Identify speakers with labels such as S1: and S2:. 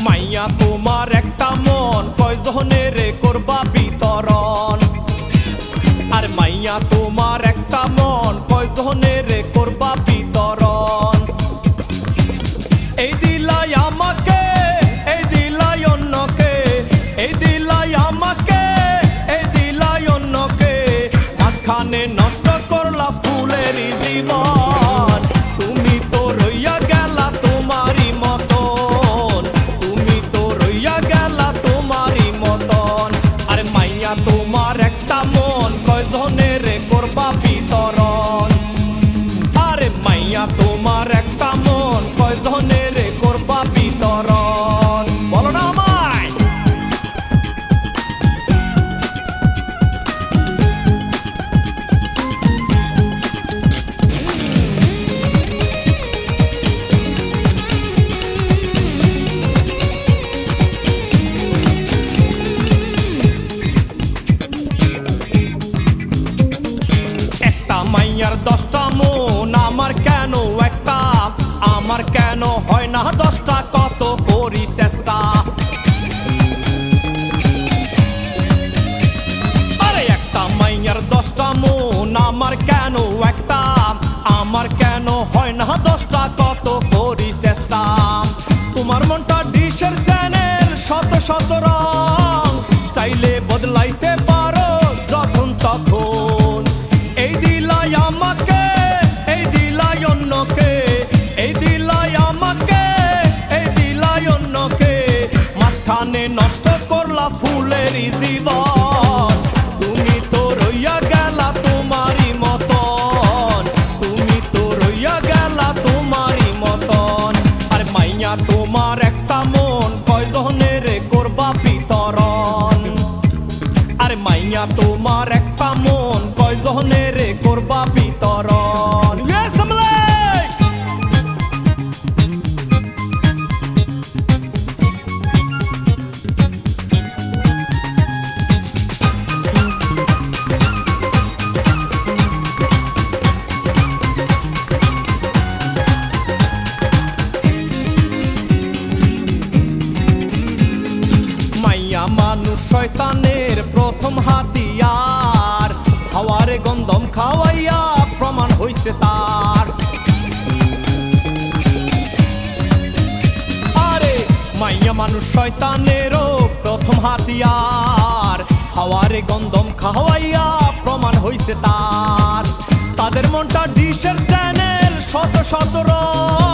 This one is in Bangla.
S1: মাইয়া তোমার একটা মন কয়জনে রে করবা বিতরণ আর মাইয়া তোমার একটা মন কয়জনে রে করবা বিতরণ এই দিলাই আমাকে এই দিলাই অন্যকে এই দিলাই আমাকে এই দিলাই অন্যকে মাঝখানে নষ্ট করলা ফুলেরই জীবন তুমি তো রইয়া গেলা তোমারই মতন তুমি তো রইয়া গেলা তোমারই মতন আরে মাইয়া তোমার একটা মন কয়জনে রে করবা বিতরণ আরে মাইয়া তোমার একটা মন কয়জনে রে করবা বিতরণ বলো না আমায় একটা মাইয়ার 10টা মন আমার কেন একটা আমার কেন হয় না 10টা কত করি চেষ্টা আরে একটা মাইয়ার 10টা মন আমার কেন একটা আমার কেন হয় না 10টা কত করি চেষ্টা তোমার মনটা ডিশের চ্যানেল শত শত রং চাইলে বদলাইতে পারো যখন তখন এই দিলাই আমাকে এই দিলাই অন্যকে এই দিলাই আমাকে এই দিলাই অন্যকে মাঝখানে নষ্ট করলা ফুলেরই জীবন তুমি তো রইয়া গেলা তোমারই মতন তুমি তো রইয়া গেলা তোমারই মতন আর মাইয়া তোমার একটা মন কয়জনে রে করবা বিতরণ আরে মাইয়া তোমার একটা মন কয়জনে রে করবা বিতরণ মাইয়া মানুষ শয়তানের প্রথম হাতিয়ার হাওয়ারে গন্ধম খাওয়াইয়া প্রমাণ হইছে তার আরে মাইয়া মানুষ শয়তানেরও প্রথম হাতিয়ার হাওয়ারে গন্ধম খাওয়াইয়া প্রমাণ হইছে তার তাদের মনটা ডিশের চ্যানেল শত শত রং